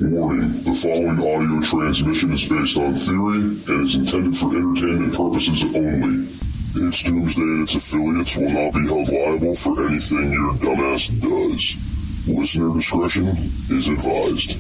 Warning, the following audio transmission is based on theory and is intended for entertainment purposes only. It's Doomsday and its affiliates will not be held liable for anything your dumbass does. Listener discretion is advised.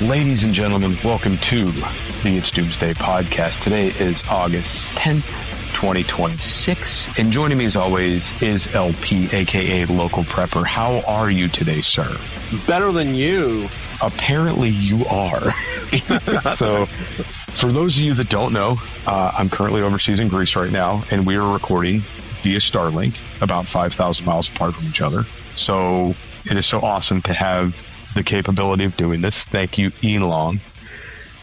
Ladies and gentlemen, welcome to the It's Doomsday podcast. Today is August 10th, 2026, and joining me as always is LP, aka Local Prepper. How are you today, sir? Better than you. Apparently you are. So, for those of you that don't know, I'm currently overseas in Greece right now, and we are recording via Starlink, about 5,000 miles apart from each other. So, it is so awesome to have the capability of doing this. Thank you, Elon.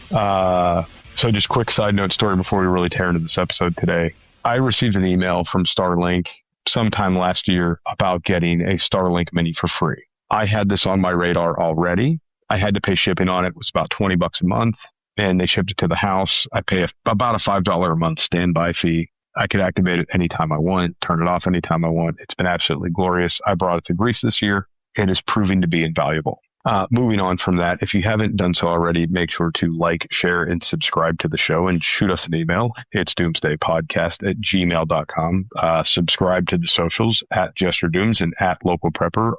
So just quick side note story before we really tear into this episode today. I received an email from Starlink sometime last year about getting a Starlink Mini for free. I had this on my radar already. I had to pay shipping on it. It was about $20 a month, and they shipped it to the house. I pay about a $5 a month standby fee. I could activate it anytime I want, turn it off anytime I want. It's been absolutely glorious. I brought it to Greece this year. It is proving to be invaluable. Moving on from that, if you haven't done so already, make sure to like, share, and subscribe to the show and shoot us an email. It's doomsdaypodcast@gmail.com. Subscribe to the socials at JesterDooms and at Local Prepper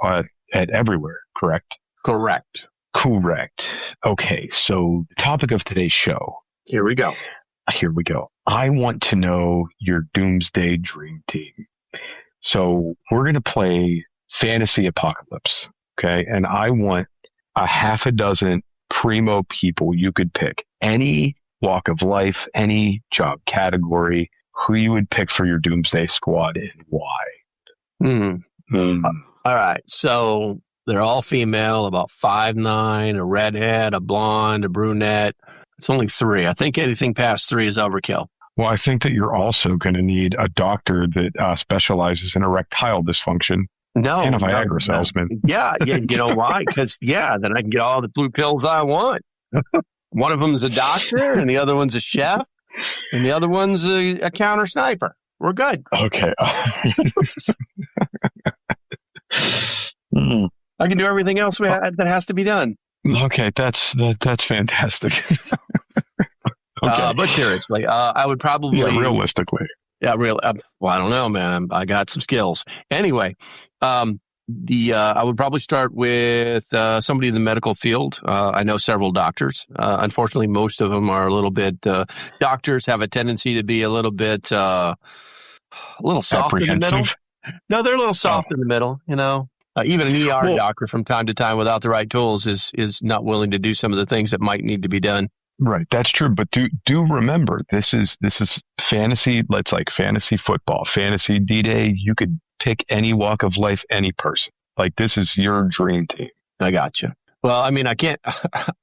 at everywhere, correct? Correct. Okay, so the topic of today's show. Here we go. I want to know your Doomsday dream team. So we're going to play Fantasy Apocalypse. Okay, and I want a half a dozen primo people you could pick. Any walk of life, any job category, who you would pick for your Doomsday squad and why. All right, so they're all female, about 5'9", a redhead, a blonde, a brunette. It's only 3. I think anything past 3 is overkill. Well, I think that you're also going to need a doctor that specializes in erectile dysfunction. No. And a Viagra salesman. Yeah, you know why? Because, then I can get all the blue pills I want. One of them's a doctor, and the other one's a chef, and the other one's a counter sniper. We're good. Okay. I can do everything else that has to be done. Okay, that's fantastic. Okay. But seriously, I would probably... Yeah, realistically. Yeah, really. Well, I don't know, man. I got some skills. Anyway, I would probably start with somebody in the medical field. I know several doctors. Unfortunately, most of them are a little bit. Doctors have a tendency to be a little soft in the middle. No, they're a little soft in the middle. You know, even an ER doctor from time to time, without the right tools, is not willing to do some of the things that might need to be done. Right, that's true. But do remember, this is fantasy. Let's like fantasy football, fantasy D-Day. You could pick any walk of life, any person. Like this is your dream team. I got you. Well, I mean, I can't.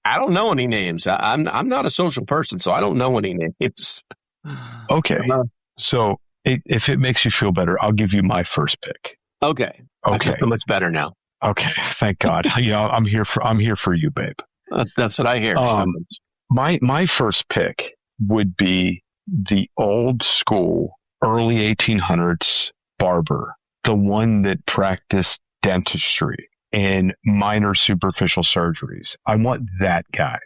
I don't know any names. I'm not a social person, so I don't know any names. Okay, so if it makes you feel better, I'll give you my first pick. Okay. I feel much better now. Okay, thank God. I'm here for you, babe. That's what I hear. My first pick would be the old school, early 1800s barber, the one that practiced dentistry and minor superficial surgeries. I want that guy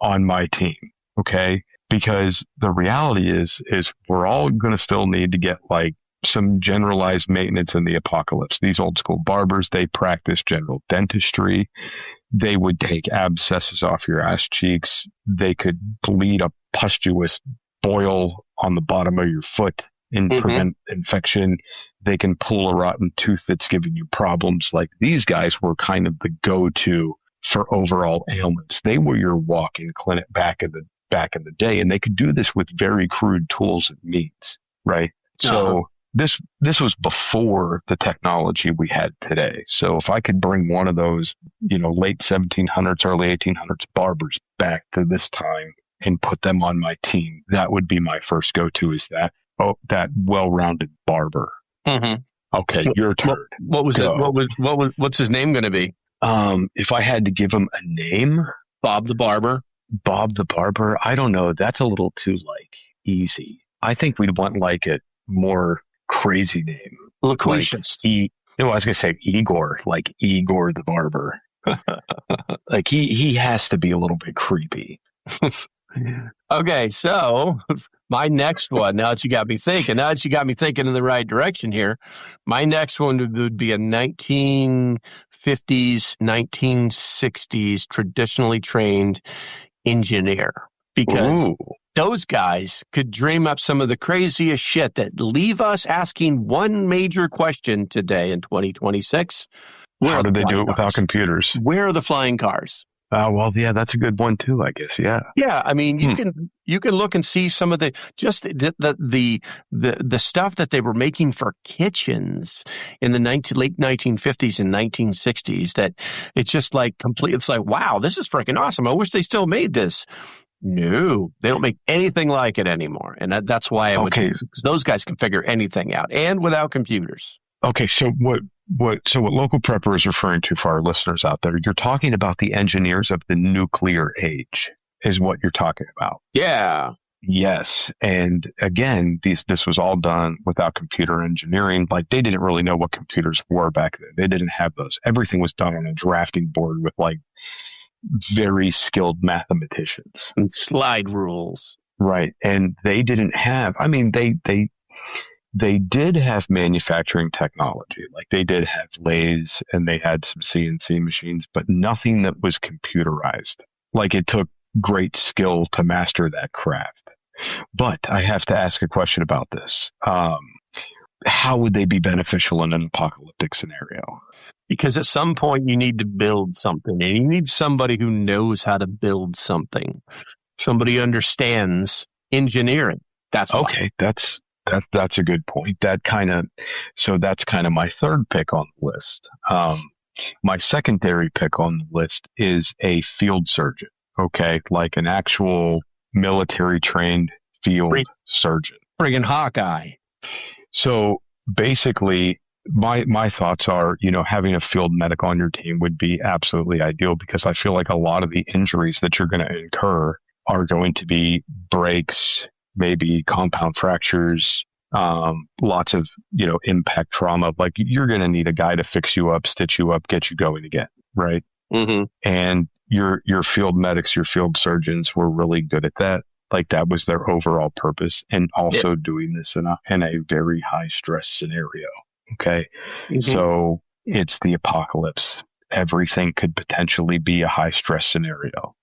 on my team, okay? Because the reality is we're all going to still need to get like some generalized maintenance in the apocalypse. These old school barbers, they practice general dentistry. They would take abscesses off your ass cheeks. They could bleed a pustulous boil on the bottom of your foot and prevent infection. They can pull a rotten tooth that's giving you problems. Like these guys were kind of the go-to for overall ailments. They were your walk-in clinic back in the day, and they could do this with very crude tools and means, right? So this was before the technology we had today. So if I could bring one of those, late 1700s, early 1800s barbers back to this time and put them on my team, that would be my first go-to, is that well-rounded barber. Mm-hmm. Okay, your turn. What was it? What's his name going to be? If I had to give him a name, Bob the Barber. Bob the Barber. I don't know. That's a little too easy. I think we'd want a more crazy name. Loquacious. I was going to say Igor, like Igor the Barber. He has to be a little bit creepy. Okay, so my next one, now that you got me thinking in the right direction here, my next one would be a 1950s, 1960s traditionally trained engineer. Because those guys could dream up some of the craziest shit that leave us asking one major question today in 2026. How did they do it without computers? Where are the flying cars? Well, yeah, that's a good one too, I guess. Yeah. Yeah. I mean, you can look and see some of the stuff that they were making for kitchens in the late 1950s and 1960s, that it's just complete. It's wow, this is freaking awesome. I wish they still made this. No, they don't make anything like it anymore. And that's why I would, because those guys can figure anything out, and without computers. Okay. So what Local Prepper is referring to, for our listeners out there, you're talking about the engineers of the nuclear age is what you're talking about. Yeah. Yes. And again, this was all done without computer engineering. They didn't really know what computers were back then. They didn't have those. Everything was done on a drafting board with very skilled mathematicians. And slide rules. Right. And they didn't have, they did have manufacturing technology. They did have lathes and they had some CNC machines, but nothing that was computerized. It took great skill to master that craft. But I have to ask a question about this. How would they be beneficial in an apocalyptic scenario? Because at some point you need to build something, and you need somebody who knows how to build something. Somebody who understands engineering. That's why. Okay. That's a good point. That's kind of my third pick on the list. My secondary pick on the list is a field surgeon. Okay. An actual military trained field surgeon. Friggin' Hawkeye. So basically my thoughts are, having a field medic on your team would be absolutely ideal, because I feel like a lot of the injuries that you're going to incur are going to be breaks, maybe compound fractures, lots of, impact trauma. You're going to need a guy to fix you up, stitch you up, get you going again. Right. Mm-hmm. And your field medics, your field surgeons were really good at that. That was their overall purpose, and also doing this in a very high stress scenario. Okay. Mm-hmm. So it's the apocalypse. Everything could potentially be a high stress scenario.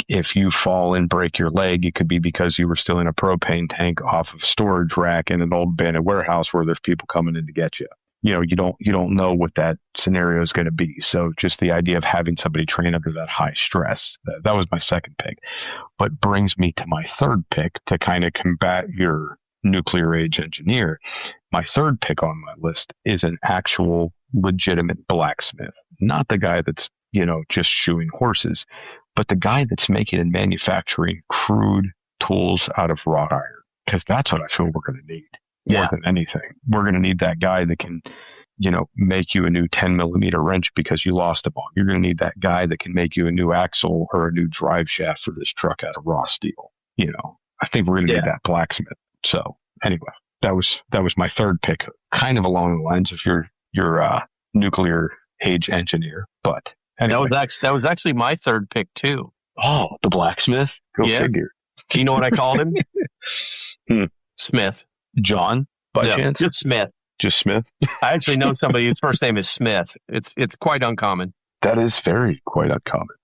If you fall and break your leg, it could be because you were still in a propane tank off of storage rack in an old abandoned warehouse where there's people coming in to get you. You don't know what that scenario is going to be. So just the idea of having somebody train under that high stress, that was my second pick. But brings me to my third pick to kind of combat your nuclear age engineer. My third pick on my list is an actual legitimate blacksmith, not the guy that's, just shoeing horses, but the guy that's making and manufacturing crude tools out of wrought iron, because that's what I feel we're going to need more than anything. We're going to need that guy that can, make you a new 10 millimeter wrench because you lost a bone. You're going to need that guy that can make you a new axle or a new drive shaft for this truck out of raw steel. I think we're going to need that blacksmith. So anyway, that was my third pick, kind of along the lines of your nuclear age engineer, but anyway. That was actually my third pick too. Oh, the blacksmith? Go figure. Do you know what I called him? Smith. John, by chance? Just Smith. Just Smith? I actually know somebody whose first name is Smith. It's quite uncommon. That is quite uncommon.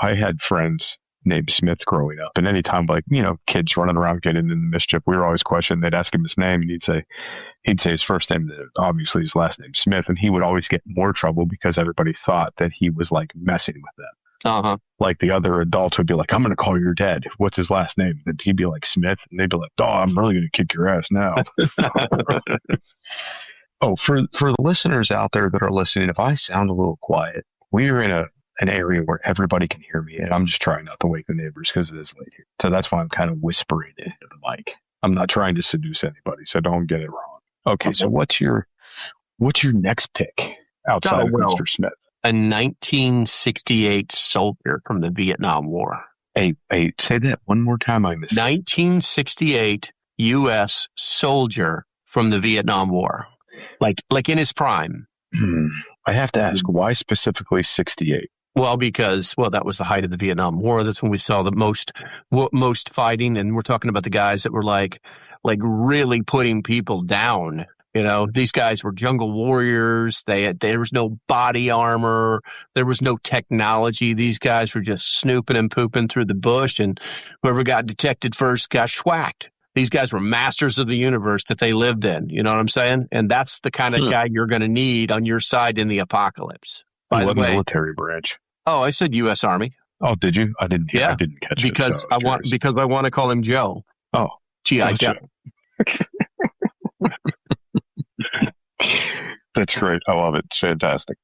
I had friends named Smith growing up, and anytime kids running around getting into mischief, we were always questioning. They'd ask him his name, and he'd say his first name, obviously his last name Smith, and he would always get more trouble because everybody thought that he was messing with them. Uh-huh. Like the other adults would be like, I'm going to call your dad. What's his last name? And he'd be like Smith. And they'd be like, oh, I'm really going to kick your ass now. Oh, for the listeners out there that are listening, if I sound a little quiet, we're in an area where everybody can hear me. And I'm just trying not to wake the neighbors because it is late here. So that's why I'm kind of whispering into the mic. I'm not trying to seduce anybody, so don't get it wrong. Okay, so what's your next pick outside of Mr. Smith? A 1968 soldier from the Vietnam War. Hey, say that one more time. I missed 1968 U.S. soldier from the Vietnam War. Like in his prime. I have to ask, why specifically 68? Well, because that was the height of the Vietnam War. That's when we saw the most fighting, and we're talking about the guys that were like really putting people down. You know, these guys were jungle warriors. There was no body armor. There was no technology. These guys were just snooping and pooping through the bush, and whoever got detected first got schwacked. These guys were masters of the universe that they lived in. You know what I'm saying? And that's the kind of guy you're going to need on your side in the apocalypse. By the way, military branch? Oh, I said U.S. Army. Oh, did you? I didn't hear. Yeah, I didn't catch because it. Because I want to call him Joe. Oh, G.I. Joe. That's great. I love it. It's fantastic.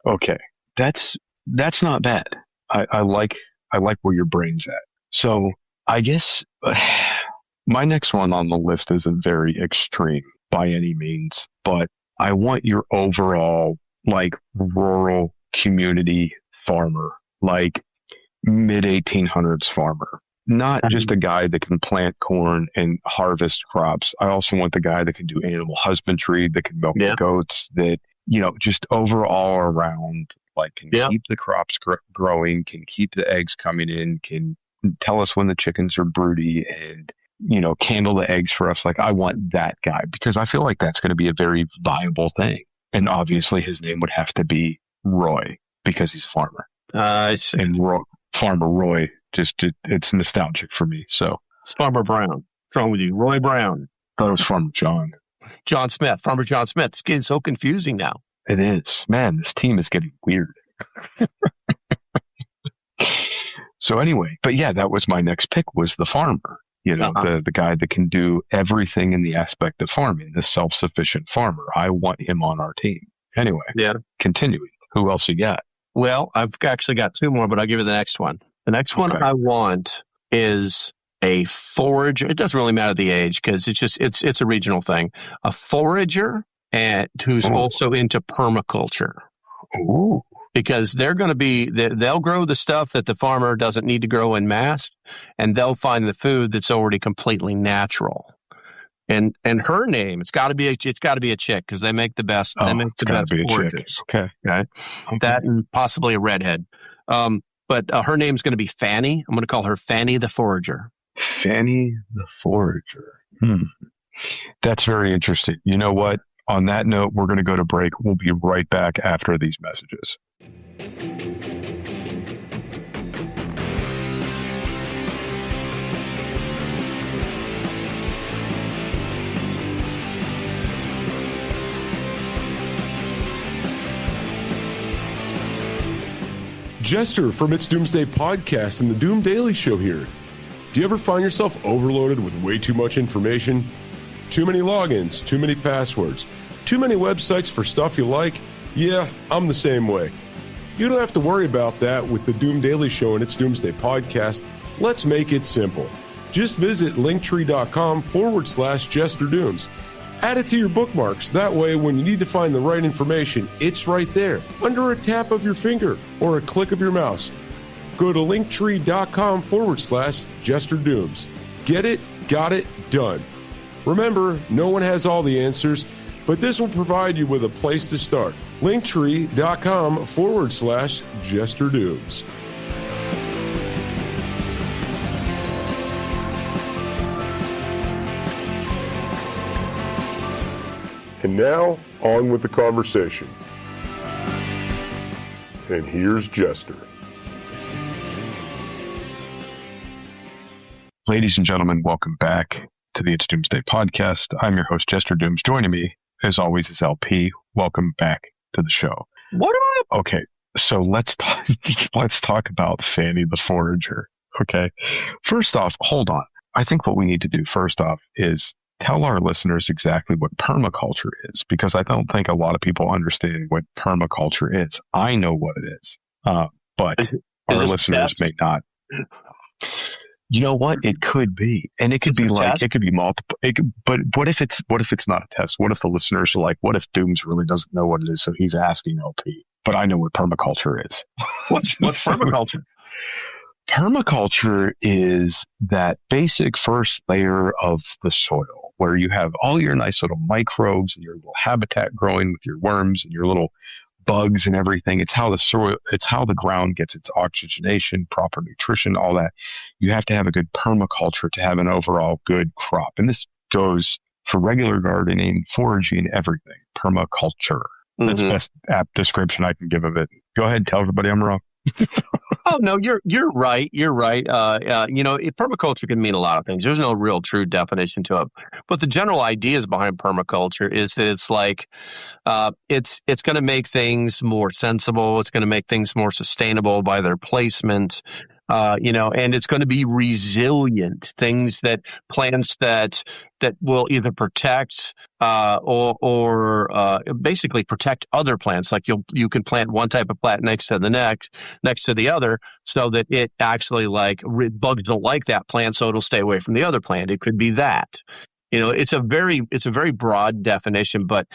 Okay, that's not bad. I like where your brain's at. So I guess my next one on the list isn't very extreme by any means, but I want your overall like rural community farmer, like mid 1800s farmer. Not just a guy that can plant corn and harvest crops. I also want the guy that can do animal husbandry, that can milk the goats, that, you know, just overall around, like, can keep the crops growing, can keep the eggs coming in, can tell us when the chickens are broody and, you know, candle the eggs for us. Like, I want that guy because I feel like that's going to be a very viable thing. And obviously his name would have to be Roy because he's a farmer. I see. And Farmer Roy, it's nostalgic for me. So it's Farmer Brown. What's wrong with you? Roy Brown. Thought it was Farmer John. John Smith. Farmer John Smith. It's getting so confusing now. It is. Man, this team is getting weird. So anyway, but yeah, that was my next pick, was the farmer. You know, the guy that can do everything in the aspect of farming, the self-sufficient farmer. I want him on our team. Anyway, continuing. Who else you got? Well, I've actually got two more, but I'll give you the next one. The next one I want is a forager. It doesn't really matter the age because it's a regional thing. A forager and who's also into permaculture. Ooh. Because they'll grow the stuff that the farmer doesn't need to grow in mass, and they'll find the food that's already completely natural. And her name, it's got to be a chick because they make the best. They make the best foragers. Okay. That and possibly a redhead. But her name's going to be Fanny. I'm going to call her Fanny the Forager. Fanny the Forager. That's very interesting. You know what? On that note, we're going to go to break. We'll be right back after these messages. Jester from It's Doomsday podcast and the Doom Daily Show here. Do you ever find yourself overloaded with way too much information? Too many logins, too many passwords, too many websites for stuff you like? Yeah, I'm the same way. You don't have to worry about that with the Doom Daily Show and It's Doomsday podcast. Let's make it simple. Just visit linktree.com/JesterDooms. Add it to your bookmarks. That way, when you need to find the right information, it's right there, under a tap of your finger or a click of your mouse. Go to linktree.com/JesterDooms. Get it, got it, done. Remember, no one has all the answers, but this will provide you with a place to start. Linktree.com/JesterDooms. And now, on with the conversation. And here's Jester. Ladies and gentlemen, welcome back to the It's Doomsday podcast. I'm your host, Jester Dooms. Joining me, as always, is LP. Welcome back to the show. What? Okay, so let's talk about Fanny the Forager. Okay, first off, hold on. I think what we need to do first off is tell our listeners exactly what permaculture is, because I don't think a lot of people understand what permaculture is. I know what it is, but Is our this a listeners test? may not. You know what? It could be, and it could be like test? it could be multiple. But what if it's not a test? What if the listeners are like, what if Dooms really doesn't know what it is, so he's asking LP? But I know what permaculture is. What's permaculture? Permaculture is that basic first layer of the soil where you have all your nice little microbes and your little habitat growing with your worms and your little bugs and everything. It's how the ground gets its oxygenation, proper nutrition, all that. You have to have a good permaculture to have an overall good crop. And this goes for regular gardening, foraging, everything. Permaculture. That's the best apt description I can give of it. Go ahead, tell everybody I'm wrong. Oh no, you're right. You're right. Permaculture can mean a lot of things. There's no real true definition to it, but the general ideas behind permaculture is that it's like it's going to make things more sensible. It's going to make things more sustainable by their placement. And it's going to be resilient. Plants that will either protect or basically protect other plants. Like you can plant one type of plant next to the other, so that it actually bugs don't like that plant, so it'll stay away from the other plant. It could be that. It's a very broad definition, but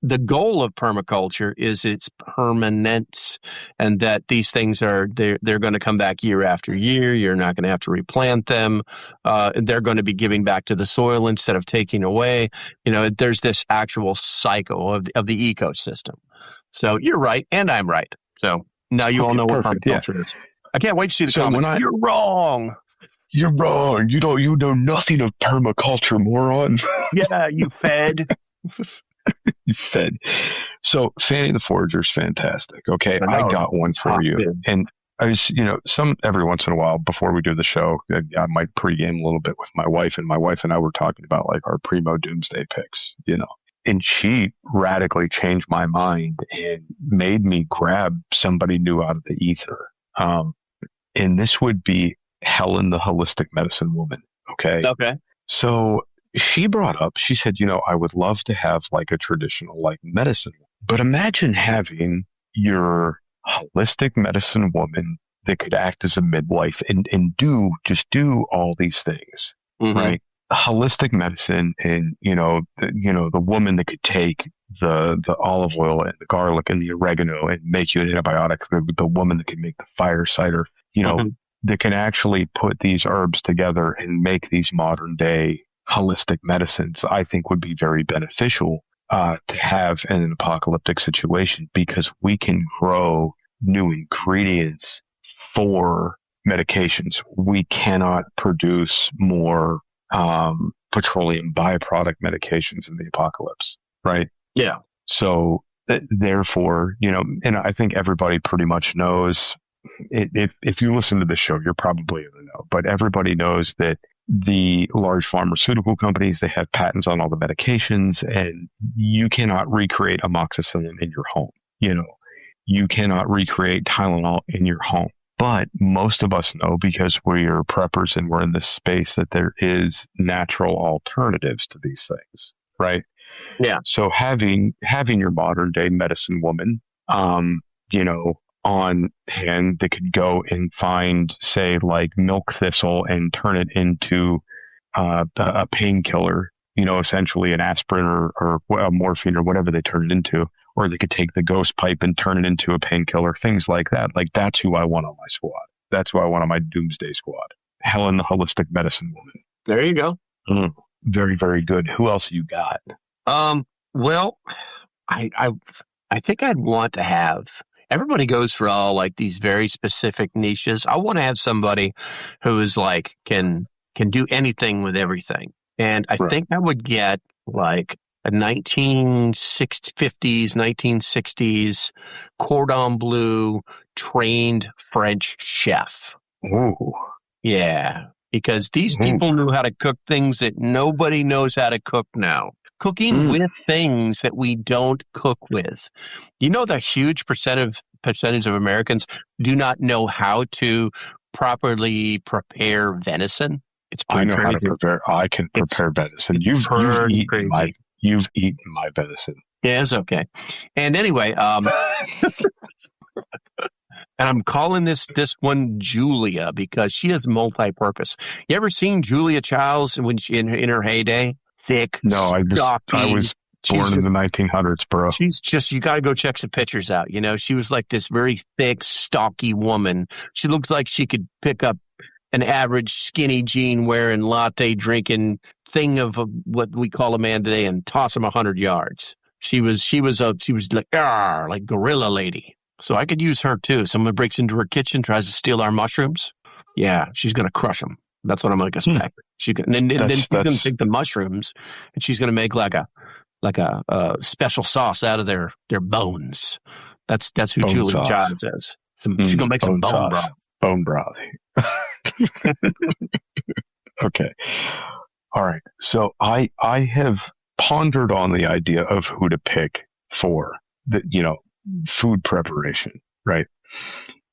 the goal of permaculture is it's permanent, and that these things they're going to come back year after year. You're not going to have to replant them. They're going to be giving back to the soil instead of taking away. There's this actual cycle of the ecosystem. So you're right, and I'm right. So now you all know what permaculture is. I can't wait to see the comments. You're wrong. You're wrong. You know nothing of permaculture, moron. Yeah, you fed. You fed. So Fanny the Forager's fantastic. Okay, I got one for you. Good. And I was, every once in a while before we do the show, I might pregame a little bit with my wife, and my wife and I were talking about like our primo doomsday picks, and she radically changed my mind and made me grab somebody new out of the ether. And this would be Helen, the holistic medicine woman. Okay. So she brought up, she said, I would love to have like a traditional like medicine, but imagine having your holistic medicine woman that could act as a midwife and do all these things, right? Holistic medicine, and the woman that could take the olive oil and the garlic and the oregano and make you an antibiotic, the woman that could make the fire cider, that can actually put these herbs together and make these modern day holistic medicines, I think would be very beneficial to have in an apocalyptic situation, because we can grow new ingredients for medications. We cannot produce more petroleum byproduct medications in the apocalypse, right? Yeah. So therefore, and I think everybody pretty much knows, if you listen to this show, you're probably going to know, but everybody knows that the large pharmaceutical companies, they have patents on all the medications, and you cannot recreate amoxicillin in your home. You cannot recreate Tylenol in your home. But most of us know, because we're preppers and we're in this space, that there is natural alternatives to these things, right? Yeah. So having your modern day medicine woman, on hand that could go and find, say, like milk thistle and turn it into a painkiller, essentially an aspirin or a morphine or whatever they turn it into, or they could take the ghost pipe and turn it into a painkiller, things like that. Like, that's who I want on my squad. That's who I want on my Doomsday squad. Helen, the holistic medicine woman. There you go. Very, very good. Who else you got? Well, I think I'd want to have. Everybody goes for all like these very specific niches. I want to have somebody who is like can do anything with everything. And I think I would get like a 1950s, 1960s cordon bleu trained French chef. Ooh. Yeah, because these people knew how to cook things that nobody knows how to cook now. Cooking with things that we don't cook with. You know, the huge percentage of Americans do not know how to properly prepare venison. It's I pretty know crazy. how to prepare. I can prepare venison. You've eaten my venison. Yeah, it's okay. And anyway, and I'm calling this one Julia because she is multi-purpose. You ever seen Julia Childs when she in her heyday? Thick, No, I was born in the 1900s, bro. She's just, you got to go check some pictures out. You know, she was like this very thick, stocky woman. She looked like she could pick up an average skinny jean wearing, latte drinking thing of what we call a man today and toss him 100 yards. She was like gorilla lady. So I could use her too. Someone breaks into her kitchen, tries to steal our mushrooms. Yeah, she's going to crush them. That's what I'm going to expect. Then she's going to take the mushrooms and she's going to make like a special sauce out of their bones. That's who Julia Childs is. She's going to make some bone broth. Bone broth. Okay. All right. So I have pondered on the idea of who to pick for the, food preparation, right?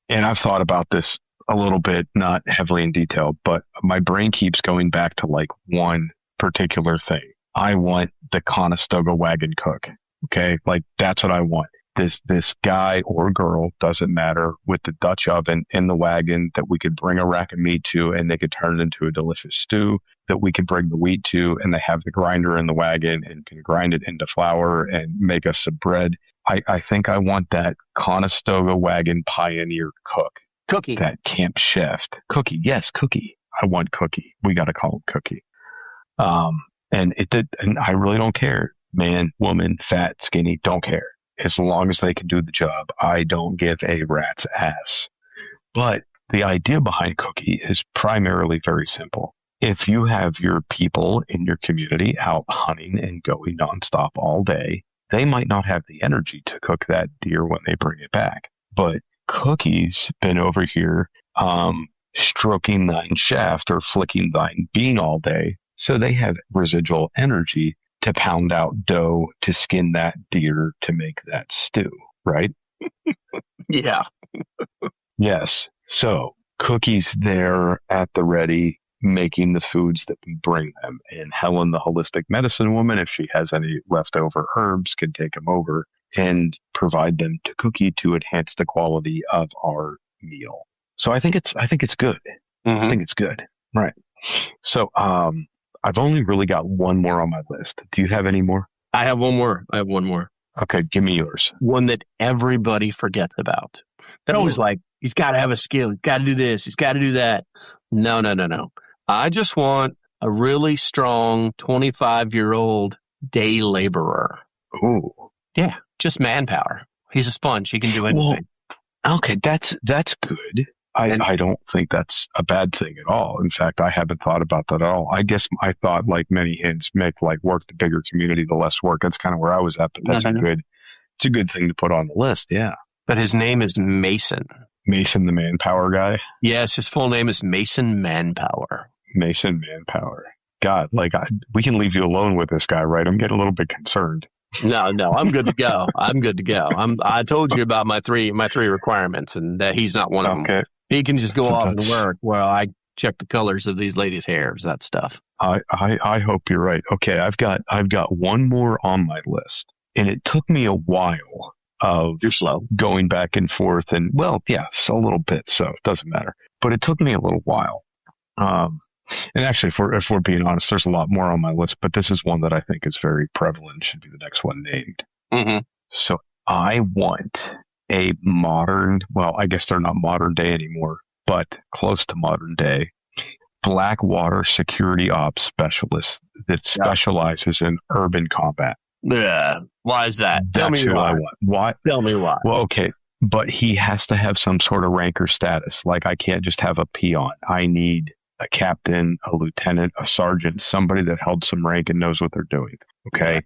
And I've thought about this a little bit, not heavily in detail, but my brain keeps going back to like one particular thing. I want the Conestoga wagon cook. Okay. Like that's what I want. This guy or girl, doesn't matter, with the Dutch oven in the wagon that we could bring a rack of meat to and they could turn it into a delicious stew that we could bring the wheat to, and they have the grinder in the wagon and can grind it into flour and make us some bread. I think I want that Conestoga wagon pioneer cook. Cookie. That camp chef. Cookie. Yes, Cookie. I want Cookie. We got to call him Cookie. And I really don't care. Man, woman, fat, skinny, don't care. As long as they can do the job, I don't give a rat's ass. But the idea behind Cookie is primarily very simple. If you have your people in your community out hunting and going nonstop all day, they might not have the energy to cook that deer when they bring it back. But Cookie's been over here stroking thine shaft or flicking thine bean all day, so they have residual energy to pound out dough to skin that deer to make that stew, right? Yeah. Yes. So Cookie's there at the ready, making the foods that we bring them. And Helen, the holistic medicine woman, if she has any leftover herbs, can take them over and provide them to Cookie to enhance the quality of our meal. So I think it's good. Mm-hmm. I think it's good. Right. So, I've only really got one more on my list. Do you have any more? I have one more. Okay, give me yours. One that everybody forgets about. They're always like, he's got to have a skill. He's got to do this. He's got to do that. No. I just want a really strong 25-year-old day laborer. Ooh. Yeah, just manpower. He's a sponge. He can do anything. Well, okay, that's good. I don't think that's a bad thing at all. In fact, I haven't thought about that at all. I guess I thought like many hints make like work the bigger community, the less work. That's kind of where I was at, but that's it's a good thing to put on the list. Yeah. But his name is Mason. Mason, the manpower guy. Yes. His full name is Mason Manpower. Mason Manpower. God, we can leave you alone with this guy, right? I'm getting a little bit concerned. No, I'm good to go. I told you about my three requirements, and that he's not one of them. He can just go off and work while I check the colors of these ladies' hairs, that stuff. I hope you're right. Okay, I've got one more on my list, and it took me a while of You're slow. Going back and forth, and well, yeah, it's a little bit, so it doesn't matter. But it took me a little while. And actually, if we're being honest, there's a lot more on my list, but this is one that I think is very prevalent, should be the next one named. Mm-hmm. So I want a modern, well, I guess they're not modern day anymore, but close to modern day, Blackwater security ops specialist that specializes in urban combat. Yeah. Why is that? Tell me why. I want. Why? Tell me why. Well, okay. But he has to have some sort of rank or status. Like, I can't just have a peon. I need a captain, a lieutenant, a sergeant, somebody that held some rank and knows what they're doing. Okay? Yeah.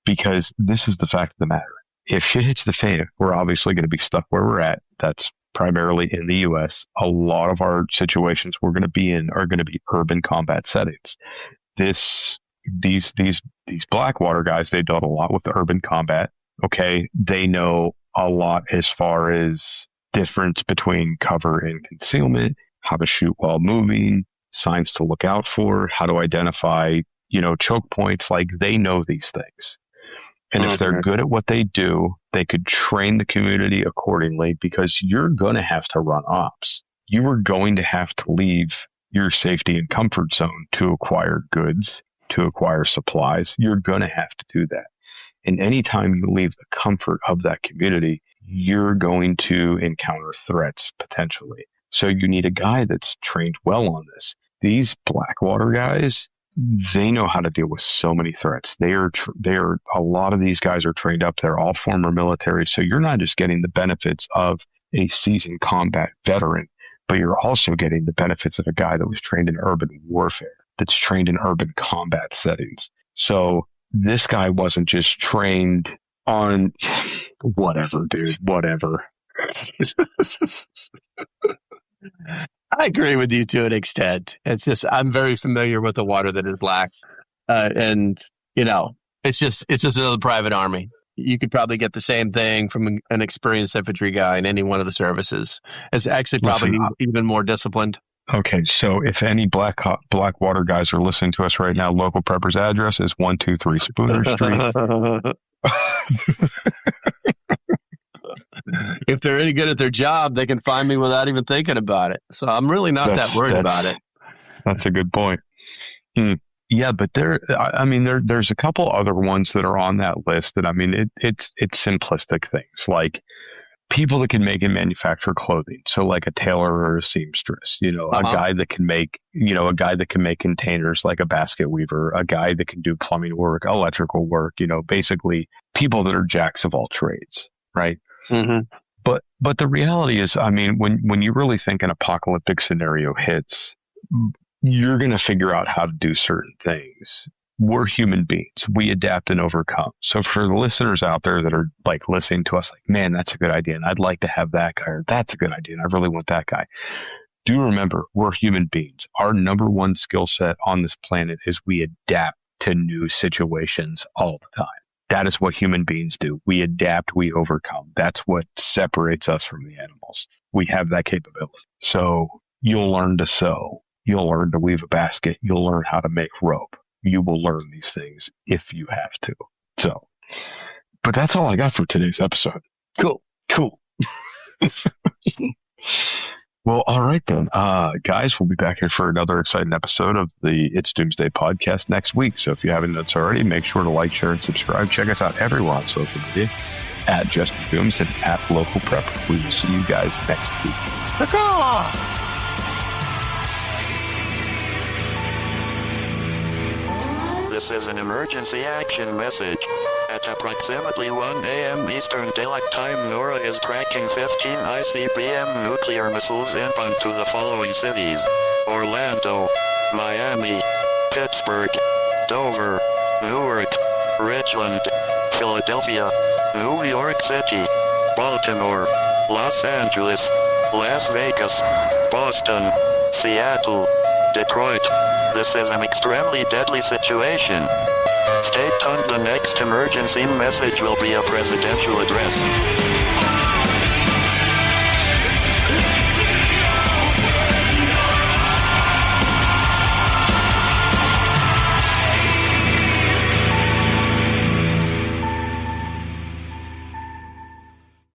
Because this is the fact of the matter. If shit hits the fan, we're obviously going to be stuck where we're at. That's primarily in the U.S. A lot of our situations we're going to be in are going to be urban combat settings. This these Blackwater guys, they've done a lot with the urban combat. Okay. They know a lot as far as difference between cover and concealment, how to shoot while moving, signs to look out for, how to identify, choke points. Like, they know these things. And if they're good at what they do, they could train the community accordingly, because you're going to have to run ops. You are going to have to leave your safety and comfort zone to acquire goods, to acquire supplies. You're going to have to do that. And anytime you leave the comfort of that community, you're going to encounter threats potentially. So you need a guy that's trained well on this. These Blackwater guys, they know how to deal with so many threats. A lot of these guys are trained up. They're all former military. So you're not just getting the benefits of a seasoned combat veteran, but you're also getting the benefits of a guy that was trained in urban warfare, that's trained in urban combat settings. So this guy wasn't just trained on whatever, dude, whatever. I agree with you to an extent. It's just, I'm very familiar with the water that is black. And it's just another private army. You could probably get the same thing from an experienced infantry guy in any one of the services. It's actually probably even more disciplined. Okay, so if any Blackwater guys are listening to us right now, local prepper's address is 123 Spooner Street. If they're any good at their job, they can find me without even thinking about it. So I'm really not that worried about it. That's a good point. Yeah, but there's a couple other ones that are on that list that, it's simplistic things, like people that can make and manufacture clothing. So like a tailor or a seamstress, a guy that can make, containers, like a basket weaver, a guy that can do plumbing work, electrical work, basically people that are jacks of all trades, right? Mm-hmm. But the reality is, when you really think an apocalyptic scenario hits, you're going to figure out how to do certain things. We're human beings. We adapt and overcome. So for the listeners out there that are like listening to us, like, man, that's a good idea, and I'd like to have that guy, or that's a good idea, and I really want that guy. Do remember, we're human beings. Our number one skill set on this planet is we adapt to new situations all the time. That is what human beings do. We adapt, we overcome. That's what separates us from the animals. We have that capability. So you'll learn to sew. You'll learn to weave a basket. You'll learn how to make rope. You will learn these things if you have to. So, but that's all I got for today's episode. Cool. Well, all right then. Guys, we'll be back here for another exciting episode of the It's Doomsday podcast next week. So if you haven't done so already, make sure to like, share, and subscribe. Check us out everywhere on social media at Justin Dooms and at Local Prepper. We will see you guys next week. This is an emergency action message. At approximately 1 a.m. Eastern Daylight Time, NORAD is tracking 15 ICBM nuclear missiles inbound to the following cities: Orlando, Miami, Pittsburgh, Dover, Newark, Richland, Philadelphia, New York City, Baltimore, Los Angeles, Las Vegas, Boston, Seattle, Detroit. This is an extremely deadly situation. Stay tuned. The next emergency message will be a presidential address.